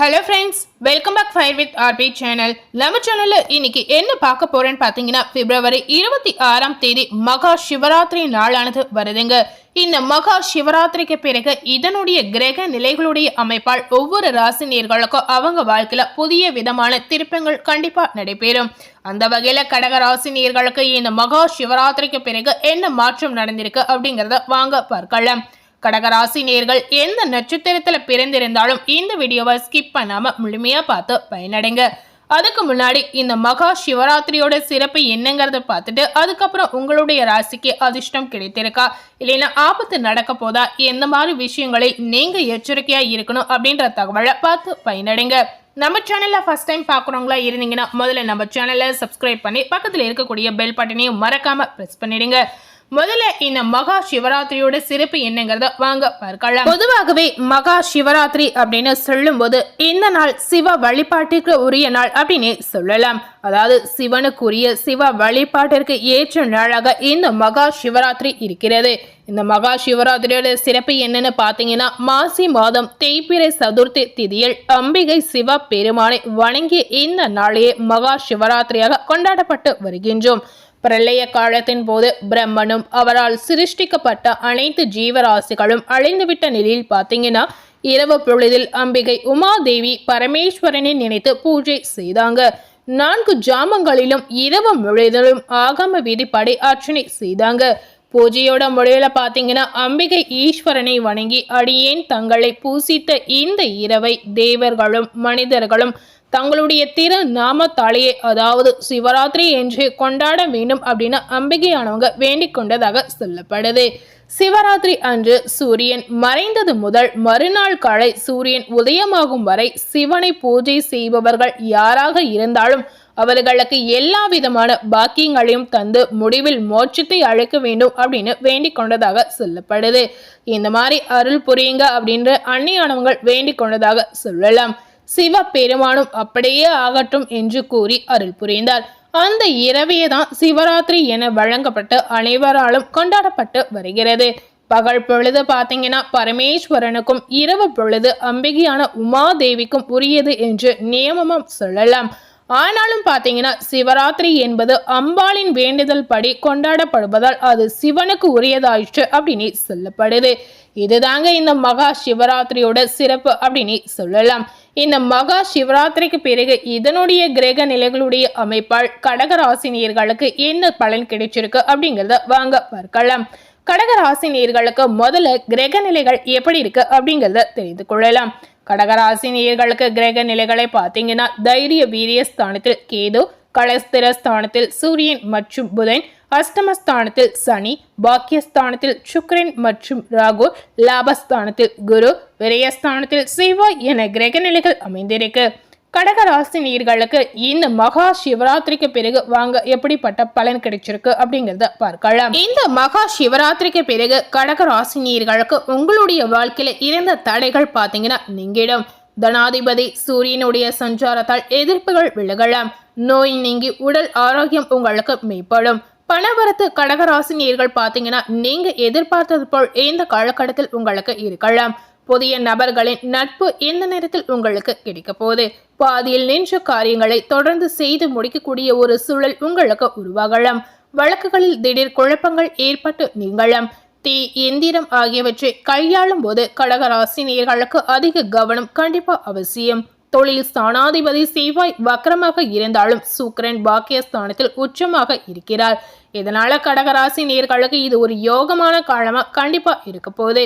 Hello friends, welcome back fire with RP channel. நம்ம சேனலில் இன்னைக்கு என்ன பார்க்க போறேன்னு பார்த்தீங்கன்னா, பிப்ரவரி 26ஆம் தேதி மகா சிவராத்திரி நாளானது வருதுங்க. இந்த மகா சிவராத்திரிக்கு பிறகு இதனுடைய கிரக நிலைகளுடைய அமைப்பால் ஒவ்வொரு ராசினியர்களுக்கும் அவங்க வாழ்க்கையில புதிய விதமான திருப்பங்கள் கண்டிப்பா நடைபெறும். அந்த வகையில கடக ராசினியர்களுக்கு இந்த மகா சிவராத்திரிக்கு பிறகு என்ன மாற்றம் நடந்திருக்கு அப்படிங்கிறத வாங்க பார்க்கலாம். கடகராசி நேர்கள் எந்த நட்சத்திரத்துல பிறந்திருந்தாலும் இந்த வீடியோவை ஸ்கிப் பண்ணாம முழுமையா பார்த்து பயனடைங்க. அதுக்கு முன்னாடி இந்த மகா சிவராத்திரியோட சிறப்பு என்னங்கிறத பார்த்துட்டு அதுக்கப்புறம் உங்களுடைய ராசிக்கு அதிர்ஷ்டம் கிடைத்திருக்கா, இல்லைன்னா ஆபத்து நடக்க போதா, எந்த மாதிரி விஷயங்களை நீங்க எச்சரிக்கையா இருக்கணும் அப்படின்ற தகவலை பார்த்து பயனடைங்க. நம்ம சேனல்ல ஃபர்ஸ்ட் டைம் பார்க்குறவங்களா இருந்தீங்கன்னா முதல்ல நம்ம சேனலை சப்ஸ்கிரைப் பண்ணி பக்கத்தில் இருக்கக்கூடிய பெல் பட்டனையும் மறக்காம பிரஸ் பண்ணிடுங்க. முதல்ல இந்த மகா சிவராத்திரியோட சிறப்பு என்னங்கிறத வாங்க பார்க்கலாம். பொதுவாகவே மகா சிவராத்திரி அப்படின்னு சொல்லும் போது இந்த நாள் சிவ வழிபாட்டிற்கு உரிய நாள் அப்படின்னு சொல்லலாம். அதாவது சிவனுக்குரிய சிவ வழிபாட்டிற்கு ஏற்ற நாளாக இந்த மகா சிவராத்திரி இருக்கிறது. இந்த மகா சிவராத்திரியோட சிறப்பு என்னன்னு பார்த்தீங்கன்னா, மாசி மாதம் தேய்பிறை சதுர்த்தி திதியில் அம்பிகை சிவ பெருமானை வணங்கிய இந்த நாளையே மகா சிவராத்திரியாக கொண்டாடப்பட்டு வருகின்றோம். பிரளய காலத்தின் போது பிரம்மனும் அவரால் சிருஷ்டிக்கப்பட்ட அனைத்து ஜீவராசிகளும் அழிந்துவிட்ட நிலையில் பார்த்தீங்கன்னா, இரவு பொழுதில் அம்பிகை உமாதேவி பரமேஸ்வரனை நினைத்து பூஜை செய்தாங்க. 4 ஜாமங்களிலும் இரவு முழுவதும் ஆகம விதிப்படி அர்ச்சனை செய்தாங்க. பூஜையோட முறையில பார்த்தீங்கன்னா, அம்பிகை ஈஸ்வரனை வணங்கி அடியேன் தங்களை பூசித்த இந்த இரவை தேவர்களும் மனிதர்களும் தங்களுடைய திரு நாமத்தாலேயே, அதாவது சிவராத்திரி என்று கொண்டாட வேண்டும் அப்படின்னு அம்பிகையானவங்க வேண்டிக் கொண்டதாக சொல்லப்படுது. சிவராத்திரி அன்று சூரியன் மறைந்தது முதல் மறுநாள் காலை சூரியன் உதயமாகும் வரை சிவனை பூஜை செய்பவர்கள் யாராக இருந்தாலும் அவர்களுக்கு எல்லா விதமான பாக்கியங்களையும் தந்து முடிவில் மோட்சத்தை அழைக்க வேண்டும் அப்படின்னு வேண்டிக் கொண்டதாக சொல்லப்படுது. இந்த மாதிரி அருள் புரியுங்க அப்படின்ற அன்னியானவங்கள் வேண்டிக் கொண்டதாக சொல்லலாம். சிவ பெருமானும் அப்படியே ஆகட்டும் என்று கூறி அருள் புரிந்தார். அந்த இரவையே தான் சிவராத்திரி என வழங்கப்பட்டு அனைவராலும் கொண்டாடப்பட்டு வருகிறது. பகல் பொழுது பார்த்தீங்கன்னா பரமேஸ்வரனுக்கும், இரவு பொழுது அம்பிகையான உமாதேவிக்கும் உரியது என்று நியமமும் சொல்லலாம். ஆனாலும் பார்த்தீங்கன்னா சிவராத்திரி என்பது அம்பாளின் வேண்டுதல் படி கொண்டாடப்படுவதால் அது சிவனுக்கு உரியதாயிற்று அப்படின்னு சொல்லப்படுது. இதுதாங்க இந்த மகா சிவராத்திரியோட சிறப்பு அப்படின்னு சொல்லலாம். இந்த மகா சிவராத்திரிக்கு பிறகு இதனுடைய கிரக நிலைகளுடைய அமைப்பால் கடகராசினியர்களுக்கு என்ன பலன் கிடைச்சிருக்கு அப்படிங்கிறத வாங்க பார்க்கலாம். கடகராசினியர்களுக்கு முதல்ல கிரக நிலைகள் எப்படி இருக்கு அப்படிங்கிறத தெரிந்து கொள்ளலாம். கடகராசினியர்களுக்கு கிரக நிலைகளை பார்த்தீங்கன்னா, தைரிய வீரிய ஸ்தானத்தில் கேது, கலஸ்திர ஸ்தானத்தில் சூரியன் மற்றும் புதன், அஷ்டமஸ்தானத்தில் சனி, பாக்கியஸ்தானத்தில் சுக்கிரன் மற்றும் ராகு, லாபஸ்தானத்தில் குரு, விரயஸ்தானத்தில் செவ்வாய் என கிரக நிலைகள் அமைந்திருக்கு. கடகராசினியர்களுக்கு இந்த மகா சிவராத்திரிக்கு பிறகு வாங்க எப்படிப்பட்ட பலன் கிடைச்சிருக்கு அப்படிங்கறத பார்க்கலாம். இந்த மகா சிவராத்திரிக்கு பிறகு கடகராசினியர்களுக்கு உங்களுடைய வாழ்க்கையில இருந்த தடைகள் பார்த்தீங்கன்னா நீங்கிடும். தனாதிபதி சூரியனுடைய சஞ்சாரத்தால் எதிர்ப்புகள் விலகலாம். நோய் நீங்கி உடல் ஆரோக்கியம் உங்களுக்கு மேம்படும். பணவரத்து கடகராசினியர்கள் பார்த்தீங்கன்னா நீங்க எதிர்பார்த்தது போல் இந்த காலகட்டத்தில் உங்களுக்கு இருக்கலாம். புதிய நபர்களின் நட்பு இந்த நேரத்தில் உங்களுக்கு கிடைக்க போகுது. பாதியில் நின்ற காரியங்களை தொடர்ந்து செய்து முடிக்கக்கூடிய ஒரு சூழல் உங்களுக்கு உருவாகலாம். வழக்குகளில் திடீர் குழப்பங்கள் ஏற்பட்டு நீங்கலாம். தீ, எந்திரம் ஆகியவற்றை கையாளும் போது கடகராசினியர்களுக்கு அதிக கவனம் கண்டிப்பா அவசியம். தொழில் ஸ்தானாதிபதி செவ்வாய் வக்கரமாக இருந்தாலும் சுக்கிரன் பாக்கியஸ்தானத்தில் உச்சமாக இருக்கிறார். இதனால கடகராசி நேர்களுக்கு இது ஒரு யோகமான காலமா கண்டிப்பா இருக்க போகுது.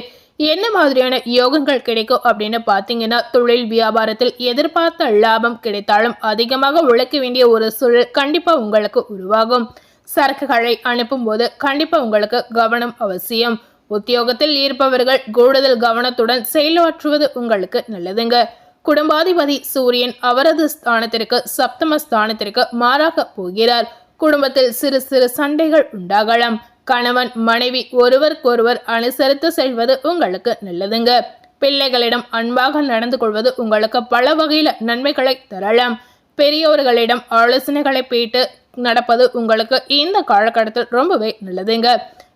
என்ன மாதிரியான யோகங்கள் கிடைக்கும் அப்படின்னு பார்த்தீங்கன்னா, தொழில் வியாபாரத்தில் எதிர்பார்த்த லாபம் கிடைத்தாலும் அதிகமாக உழைக்க வேண்டிய ஒரு சூழல் கண்டிப்பா உங்களுக்கு உருவாகும். சரக்குகளை அனுப்பும் போது கண்டிப்பா உங்களுக்கு கவனம் அவசியம். உத்தியோகத்தில் இருப்பவர்கள் கூடுதல் கவனத்துடன் செயலாற்றுவது உங்களுக்கு நல்லதுங்க. குடும்பாதிபதி சூரியன் அவரது ஸ்தானத்திற்கு சப்தம ஸ்தானத்திற்கு மாறாக போகிறார். குடும்பத்தில் சிறு சிறு சண்டைகள் உண்டாகலாம். கணவன் மனைவி ஒருவருக்கொருவர் அனுசரித்து செல்வது உங்களுக்கு நல்லதுங்க. பிள்ளைகளிடம் அன்பாக நடந்து கொள்வது உங்களுக்கு பல வகையில நன்மைகளை தரலாம். பெரியோர்களிடம் ஆலோசனைகளை கேட்டு நடப்பது உங்களுக்கு இந்த காலகட்டத்தில் ரொம்பவே நல்லதுங்க.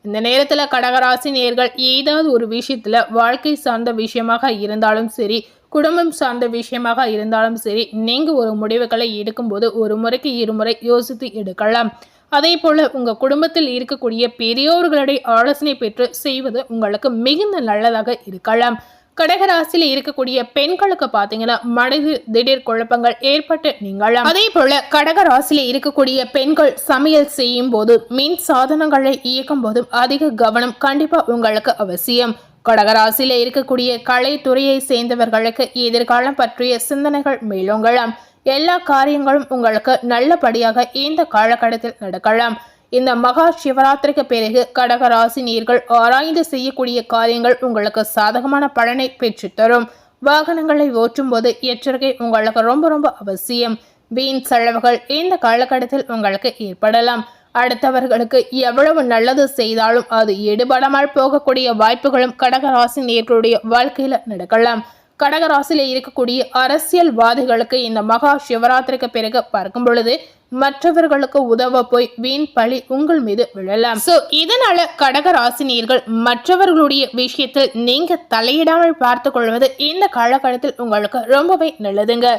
இந்த நேரத்துல கடகராசி நேயர்கள் ஏதாவது ஒரு விஷயத்துல வாழ்க்கை சார்ந்த விஷயமாக இருந்தாலும் சரி, குடும்பம் சார்ந்த விஷயமாக இருந்தாலும் சரி, நீங்க ஒரு முடிவுகளை எடுக்கும்போது ஒரு முறைக்கு இருமுறை யோசித்து எடுக்கலாம். அதே போல உங்க குடும்பத்தில் இருக்கக்கூடிய பெரியோர்களுடைய ஆலோசனை பெற்று செய்வது உங்களுக்கு மிகுந்த நல்லதாக இருக்கலாம். கடகராசியில இருக்கக்கூடிய பெண்களுக்கு பாத்தீங்கன்னா மனதில் திடீர் குழப்பங்கள் ஏற்பட்டு நீங்களாம். அதே போல கடகராசியில இருக்கக்கூடிய பெண்கள் சமையல் செய்யும் போது மின் சாதனங்களை இயக்கும் போதும் அதிக கவனம் கண்டிப்பா உங்களுக்கு அவசியம். கடகராசியில இருக்கக்கூடிய கலைத்துறையை சேர்ந்தவர்களுக்கு எதிர்காலம் பற்றிய சிந்தனைகள் மேலோங்கலாம். எல்லா காரியங்களும் உங்களுக்கு நல்லபடியாக இந்த காலகட்டத்தில் நடக்கலாம். இந்த மகா சிவராத்திரிக்கு பிறகு கடகராசினியர்கள் ஆராய்ந்து செய்யக்கூடிய காரியங்கள் உங்களுக்கு சாதகமான பலனை பெற்றுத்தரும். வாகனங்களை ஓட்டும் போது எச்சரிக்கை உங்களுக்கு ரொம்ப ரொம்ப அவசியம். வீண் செலவுகள் இந்த காலகட்டத்தில் உங்களுக்கு ஏற்படலாம். அடுத்தவர்களுக்கு எவ்வளவு நல்லது செய்தாலும் அது எடுபடாமல் போகக்கூடிய வாய்ப்புகளும் கடகராசினியர்களுடைய வாழ்க்கையில நடக்கலாம். கடகராசியில இருக்கக்கூடிய அரசியல்வாதிகளுக்கு இந்த மகா சிவராத்திரிக்கு பிறகு பார்க்கும் பொழுது மற்றவர்களுக்கு உதவ போய் வீண் பழி உங்கள் மீது விழலாம். சோ இதனால கடகராசினியர்கள் மற்றவர்களுடைய விஷயத்தில் நீங்க தலையிடாமல் பார்த்து கொள்வது இந்த காலகட்டத்தில் உங்களுக்கு ரொம்பவே நல்லதுங்க.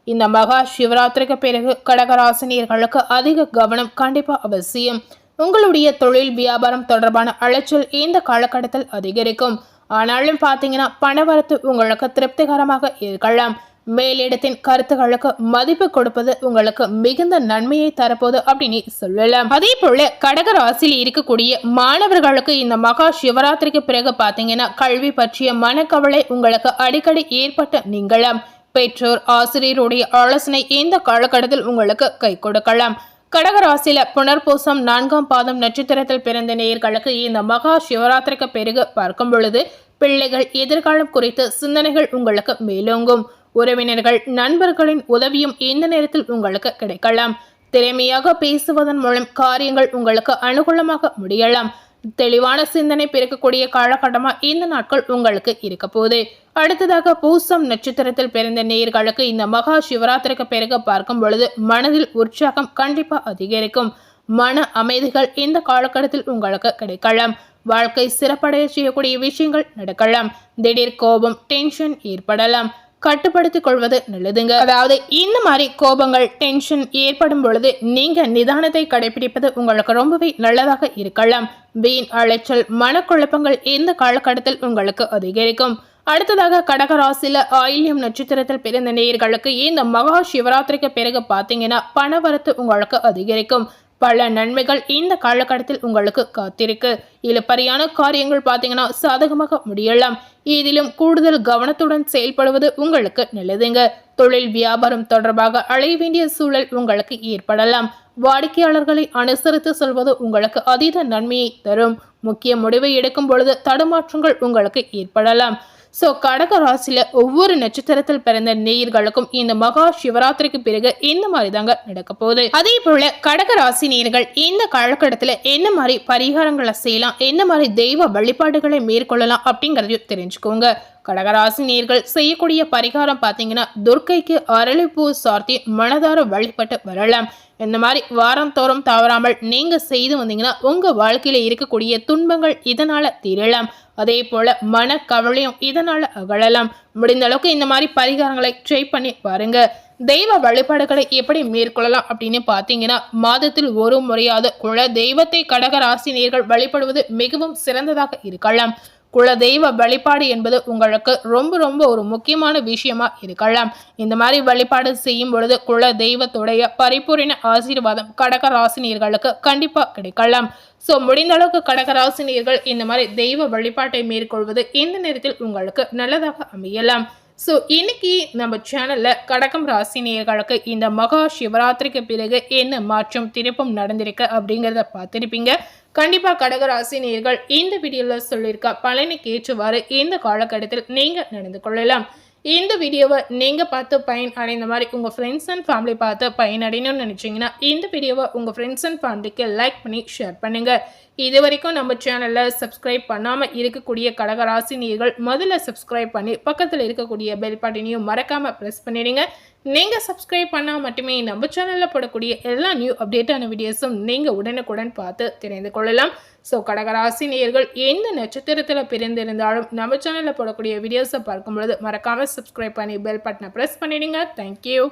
இந்த மகா சிவராத்திரிக்கு பிறகு கடகராசினியர்களுக்கு அதிக கவனம் கண்டிப்பா அவசியம். உங்களுடைய தொழில் வியாபாரம் தொடர்பான அலைச்சல் இந்த காலகட்டத்தில் அதிகரிக்கும். ஆனாலும் பாத்தீங்கன்னா பணவரத்து உங்களுக்கு திருப்திகரமாக இருக்கலாம். மேலிடத்தின் கருத்துக்களுக்கு மதிப்பு கொடுப்பது உங்களுக்கு மிகுந்த நன்மையை தரப்போது அப்படின்னு சொல்லலாம். அதே போல கடகராசியில் இருக்கக்கூடிய மாணவர்களுக்கு இந்த மகா சிவராத்திரிக்கு பிறகு பாத்தீங்கன்னா கல்வி பற்றிய மனக்கவலை உங்களுக்கு அடிக்கடி ஏற்பட்ட நீங்களாம். பெற்றோர் ஆசிரியருடைய ஆலோசனை இந்த காலகட்டத்தில் உங்களுக்கு கை கொடுக்கலாம். கடகராசியில புனர்பூசம் 4ஆம் பாதம் நட்சத்திரத்தில் பிறந்த நேயர்களுக்கு இந்த மகா சிவராத்திரிக்கு பிறகு பார்க்கும் பொழுது பிள்ளைகள் எதிர்காலம் குறித்து சிந்தனைகள் உங்களுக்கு மேலோங்கும். உறவினர்கள் நண்பர்களின் உதவியும் இந்த நேரத்தில் உங்களுக்கு கிடைக்கலாம். திறமையாக பேசுவதன் மூலம் காரியங்கள் உங்களுக்கு அனுகூலமாக முடியலாம். தெளிவான சிந்தனை பிறக்கக்கூடிய காலகட்டமா இந்த நாட்கள் உங்களுக்கு இருக்க போகுது. அடுத்ததாக பூசம் நட்சத்திரத்தில் பிறந்த நேயர்களுக்கு இந்த மகா சிவராத்திரிக்கு பிறகு பார்க்கும் பொழுது மனதில் உற்சாகம் கண்டிப்பா அதிகரிக்கும். மன அமைதிகள் இந்த காலகட்டத்தில் உங்களுக்கு கிடைக்கலாம். வாழ்க்கை சிறப்படைய செய்யக்கூடிய விஷயங்கள் நடக்கலாம். திடீர் கோபம் டென்ஷன் ஏற்படலாம். கட்டுப்படுத்திக் கொள்வது நல்லதுங்க. அதாவது இந்த மாதிரி கோபங்கள் டென்ஷன் ஏற்படும் பொழுது நீங்க நிதானத்தை கடைபிடிப்பது உங்களுக்கு ரொம்பவே நல்லதாக இருக்கலாம். வீண் அலைச்சல் மனக்குழப்பங்கள் இந்த காலகட்டத்தில் உங்களுக்கு அதிகரிக்கும். அடுத்ததாக கடகராசியில ஆயில்யம் நட்சத்திரத்தில் பிறந்த நேயர்களுக்கு இந்த மகா சிவராத்திரிக்கு பிறகு பாத்தீங்கன்னா பணவரத்து உங்களுக்கு அதிகரிக்கும். பல நன்மைகள் இந்த காலகட்டத்தில் உங்களுக்கு காத்திருக்கு. இழுப்பறியான காரியங்கள் பாத்தீங்கன்னா சாதகமாக முடியலாம். இதிலும் கூடுதல் கவனத்துடன் செயல்படுவது உங்களுக்கு நல்லதுங்க. தொழில் வியாபாரம் தொடர்பாக அலைய வேண்டிய சூழல் உங்களுக்கு ஏற்படலாம். வாடிக்கையாளர்களை அனுசரித்து செல்வது உங்களுக்கு அதீத நன்மையை தரும். முக்கிய முடிவை எடுக்கும் பொழுது தடுமாற்றங்கள் உங்களுக்கு ஏற்படலாம். சோ கடக ராசியில ஒவ்வொரு நட்சத்திரத்தில் பிறந்த நேயர்களுக்கும் இந்த மகா சிவராத்திரிக்கு பிறகு இந்த மாதிரி தாங்க நடக்க போகுது. அதே போல கடக ராசி நேயர்கள் இந்த காலகட்டத்துல என்ன மாதிரி பரிகாரங்களை செய்யலாம், என்ன மாதிரி தெய்வ வழிபாடுகளை மேற்கொள்ளலாம் அப்படிங்கறதையும் தெரிஞ்சுக்கோங்க. கடகராசி நேயர்கள் செய்யக்கூடிய பரிகாரம் பாத்தீங்கன்னா துர்க்கைக்கு அரளிப்பூ சார்த்தி மனதார வழிபட்டு வரலாம். இந்த மாதிரி வாரம் தோறும் தவறாமல் நீங்க செய்து வந்தீங்கன்னா உங்க வாழ்க்கையில இருக்கக்கூடிய துன்பங்கள் இதனால தீரலாம். அதே போல மன கவலையும் இதனால அகழலாம். முடிந்த அளவுக்கு இந்த மாதிரி பரிகாரங்களை ட்ரை பண்ணி பாருங்க. தெய்வ வழிபாடுகளை எப்படி மேற்கொள்ளலாம் அப்படின்னு பாத்தீங்கன்னா மாதத்தில் ஒரு முறையாவது குல தெய்வத்தை கடக ராசினியர்கள் வழிபடுவது மிகவும் சிறந்ததாக இருக்கலாம். குல தெய்வ வழிபாடு என்பது உங்களுக்கு ரொம்ப ஒரு முக்கியமான விஷயமா இருக்கலாம். இந்த மாதிரி வழிபாடு செய்யும் பொழுது குல தெய்வத்துடைய பரிபூரண ஆசீர்வாதம் கடக ராசினியர்களுக்கு கண்டிப்பா கிடைக்கலாம். சோ முடிந்த அளவுக்கு கடக ராசினியர்கள் இந்த மாதிரி தெய்வ வழிபாட்டை மேற்கொள்வது இந்த நேரத்தில் உங்களுக்கு நல்லதாக அமையலாம். ஸோ இன்னைக்கு நம்ம சேனல்ல கடகம் ராசி நேயர்களுக்கு இந்த மகா சிவராத்திரிக்கு பிறகு என்ன மாற்றம் திருப்பம் நடந்திருக்கு அப்படிங்கிறத பார்த்துருப்பீங்க. கண்டிப்பா கடக ராசி நேயர்கள் இந்த வீடியோல சொல்லியிருக்க பலனுக்கு ஏற்றவாறு இந்த காலகட்டத்தில் நீங்க நடந்து கொள்ளலாம். இந்த வீடியோவை நீங்க பார்த்து பயன் அடைந்த மாதிரி உங்க ஃப்ரெண்ட்ஸ் அண்ட் ஃபேமிலி பார்த்து பயன் அடையணும்னு நினைச்சீங்கன்னா இந்த வீடியோவை உங்க ஃப்ரெண்ட்ஸ் அண்ட் ஃபேமிலிக்கு லைக் பண்ணி ஷேர் பண்ணுங்க. இது வரைக்கும் நம்ம சேனலில் சப்ஸ்கிரைப் பண்ணாமல் இருக்கக்கூடிய கடகராசி நேயர்கள் முதல்ல சப்ஸ்கிரைப் பண்ணி பக்கத்தில் இருக்கக்கூடிய பெல் பட்டனையும் மறக்காமல் ப்ரெஸ் பண்ணிடுங்க. நீங்கள் சப்ஸ்கிரைப் பண்ணால் மட்டுமே நம்ம சேனலில் போடக்கூடிய எல்லா நியூ அப்டேட்டான வீடியோஸும் நீங்கள் உடனுக்குடன் பார்த்து தெரிந்து கொள்ளலாம். ஸோ கடகராசி நேயர்கள் எந்த நட்சத்திரத்தில் பிறந்திருந்தாலும் நம்ம சேனலில் போடக்கூடிய வீடியோஸை பார்க்கும்பொழுது மறக்காமல் சப்ஸ்கிரைப் பண்ணி பெல் பட்டனை ப்ரெஸ் பண்ணிடுங்க. தேங்க்யூ.